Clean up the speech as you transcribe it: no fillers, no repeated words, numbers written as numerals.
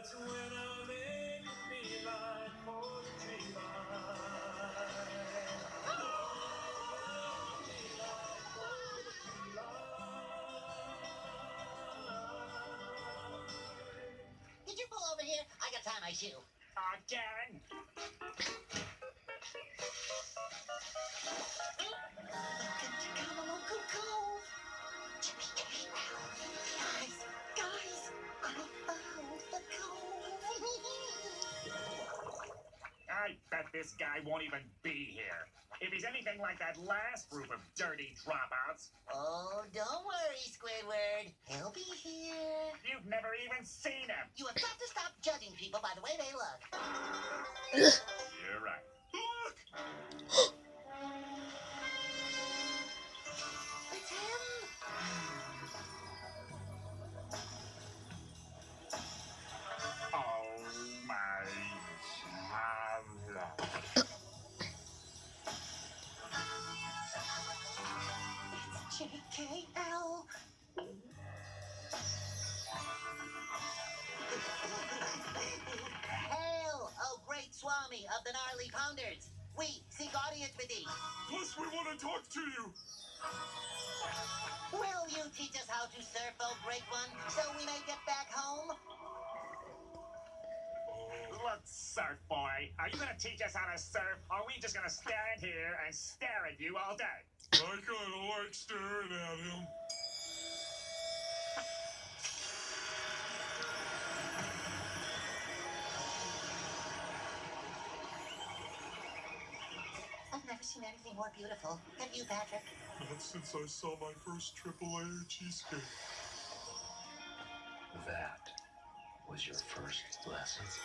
Did you pull over here? I got to tie my shoe. Again? Guys, I found the I bet this guy won't even be here. If he's anything like that last group of dirty dropouts. Oh, don't worry, Squidward. He'll be here. You've never even seen him. You have got to stop judging people by the way they look. You're right. Look! It's him. Oh, my God. It's JKL. Hail, oh great Swami of the gnarly pounders. We seek audience with thee. Plus, we want to talk to you. Will you teach us how to surf, oh great one, so we may get back home? Look, surf boy, are you gonna teach us how to surf, or are we just gonna stand here and stare at you all day? I kind of like staring at him. I've never seen anything more beautiful. Have you, Patrick? Not since I saw my first AAA cheesecake. That was your first lesson.